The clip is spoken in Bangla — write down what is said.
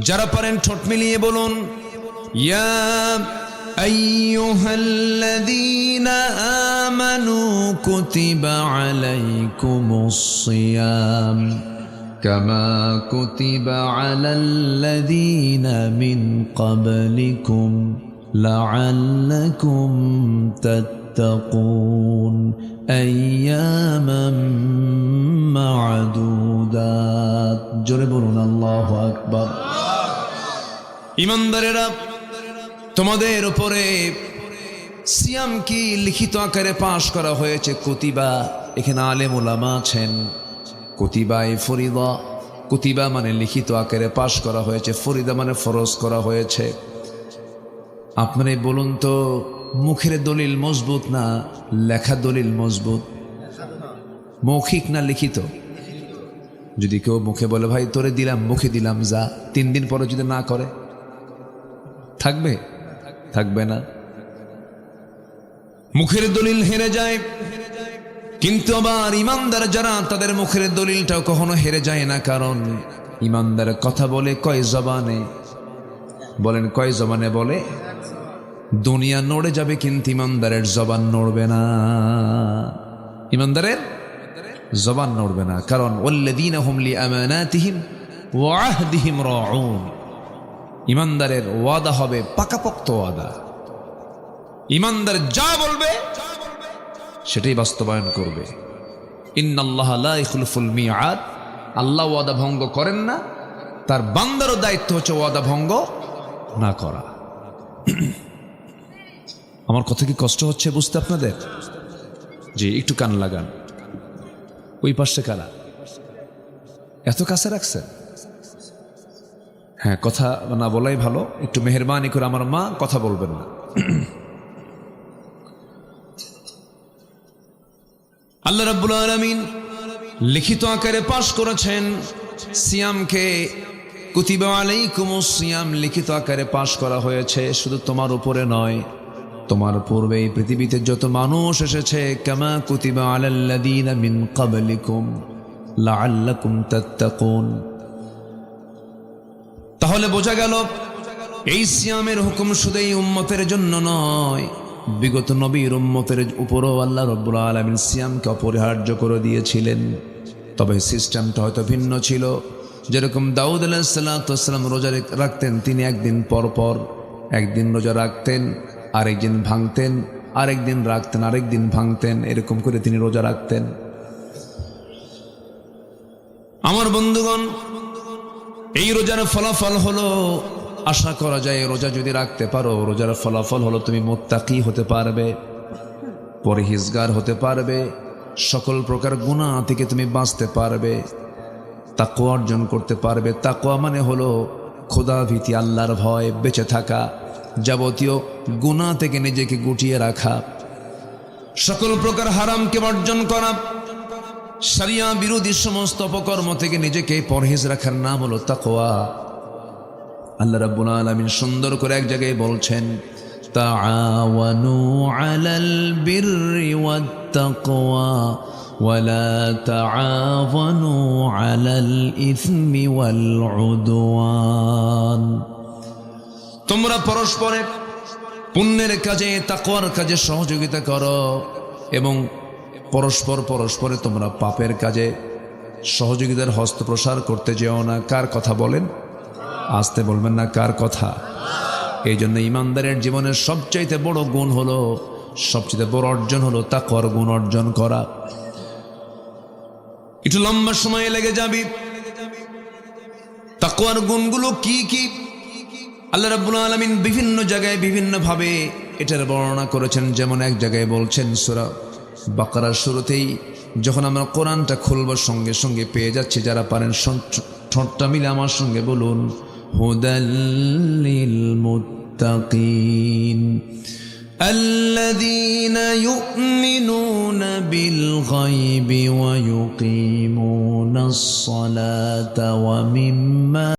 যারা পারেন ঠোঁট মিলিয়ে বলুন, ইয়া আইয়ুহাল্লাযীনা আমানু কুতিবা আলাইকুমুস সিয়াম কামা কুতিবা আলাল্লাযীনা মিন ক্বাবলিকুম লাআল্লাকুম তাত্তাকুন আইয়ামান মা'দুদাত। জোরে বলুন আল্লাহু আকবার। ঈমানদারেরা, তোমাদের উপরে সিয়াম কি লিখিত আকারে পাশ করা হয়েছে কুতিবা। এখানে আলেম উলামা আছেন। কুতিবায়ে ফরিদা, কুতিবা মানে লিখিত আকারে পাশ করা হয়েছে, ফরিদা মানে ফরজ করা হয়েছে। আপনারাই বলুন তো, মুখের দলিল মজবুত না লেখা দলিল মজবুত? মৌখিক না লিখিত? যদি কেউ মুখে বলে ভাই তোরে দিলাম, মুখে দিলাম যা, 3 দিন পরে যদি না করে থাকবে? থাকবে না। মুখের দলিল হেরে যায়, কিন্তু আবার ইমানদার যারা তাদের মুখের দলিলটাও কখনো হেরে যায় না। কারণ ইমানদার কথা বলে কয় জবানে? বলেন কয় জবানে বলে? দুনিয়া নড়ে যাবে কিন্তু ইমানদারের জবান নড়বে না। ইমানদারের জবান নড়বে না, কারণ ওয়াল্লাযীনা হুম লিআমানাতিহিম ওয়া আহদিহিম রাউন। ইমানদারের ওয়াদা হবে পাকাপোক্ত ওয়াদা। ইমানদার যা বলবে সেটাই বাস্তবায়ন করবে। ইন্নাল্লাহা লা ইখলিফুল মিআদ। আল্লাহ ওয়াদা ভঙ্গ করেন না, তার বান্দারও দায়িত্ব হচ্ছে ওয়াদা ভঙ্গ না করা। আমার কথা কি কষ্ট হচ্ছে বুঝতে আপনাদের? জি, একটু কান লাগান। ওই পাশে কারা? এত কাছে রাখছেন? হ্যাঁ, কথা না বলাই ভালো। একটু মেহেরবানি করে, আমার মা কথা বলবেন না। আল্লাহ রাব্বুল আলামিন লিখিত আকারে পাশ করেছেন সিয়ামকে। কুতিবা আলাইকুমুস সিয়াম লিখিত আকারে পাশ করা হয়েছে। শুধু তোমার উপরে নয়, তোমার পূর্বে এই পৃথিবীতে যত মানুষ এসেছে, কামা কুতিবা আলাল্লাযীনা মিন ক্বাবলিকুম লাআল্লাকুম তাত্তাকুন। তাহলে বোঝা গেল এই সিয়ামের হুকুম শুধু এই উম্মতের জন্য নয়, বিগত নবীর উম্মতের উপরও আল্লাহ রাব্বুল আলামিন সিয়ামকে অপরিহার্য করে দিয়েছিলেন। তবে সিস্টেমটা হয়তো ভিন্ন ছিল। যেরকম দাউদ আলাইহিস সালাতু ওয়াস সালাম রোজা রাখতেন, তিনি একদিন পর পর একদিন রোজা রাখতেন, আরেকদিন ভাঙতেন, আরেকদিন রাখতেন, আরেকদিন ভাঙতেন, এরকম করে তিনি রোজা রাখতেন। আমার বন্ধুগণ, এই রোজার ফলাফল হলো, আশা করা যায় রোজা যদি রাখতে পারো, রোজার ফলাফল হলো তুমি মুত্তাকি হতে পারবে, পরহেজগার হতে পারবে, সকল প্রকার গুনাহ থেকে তুমি বাঁচতে পারবে, তাকওয়া অর্জন করতে পারবে। তাকওয়া মানে হলো খোদা ভীতি, আল্লাহর ভয়, বেঁচে থাকা, যাবতীয় গুনাহ থেকে নিজেকে গুটিয়ে রাখা, সকল প্রকার হারামকে বর্জন করা, শরিয়া বিরোধী সমস্ত অপকর্ম থেকে নিজেকে পরহেজ রাখার নাম হলো তাকওয়া। আল্লাহ রাব্বুল আলামিন সুন্দর করে এক জায়গায় বলছেন, তাআওয়ানু আলাল বিররি ওয়াত তাকওয়া ওয়ালা তাআওয়ানু আলাল ইসমি ওয়াল উদওয়ান। তোমরা পরস্পরে পুণ্যের কাজে, তাকওয়ার কাজে সহযোগিতা করো, এবং পরস্পরে তোমরা পাপের কাজে সহযোগিতার হস্ত প্রসার করতে যেও না। কার কথা বলেন? আসতে বলবেন না, কার কথা? এই জন্য ইমানদারের জীবনের সবচাইতে বড় গুণ হলো, সবচেয়ে বড় অর্জন হলো তাকওয়ার গুণ অর্জন করা। একটু লম্বা সময় লেগে যাবে। তাকওয়ার গুণগুলো কি কি? আল্লাহ রাব্বুল আলামিন বিভিন্ন জায়গায় বিভিন্ন ভাবে এটার বর্ণনা করেছেন। যেমন এক জায়গায় বলছেন সূরা বাকারার শুরুতেই, যখন আমরা কোরআনটা খুলব সঙ্গে সঙ্গে পেয়ে যাচ্ছি, যারা পারেন ঠোঁটটা মিলে আমার সঙ্গে বলুন, হুদাল লিল মুত্তাকিন আল্লাযীনা ইউমিনুনা বিল গায়বি ওয়া ইউকিমুনাস সালাতা ওয়া মিম্মা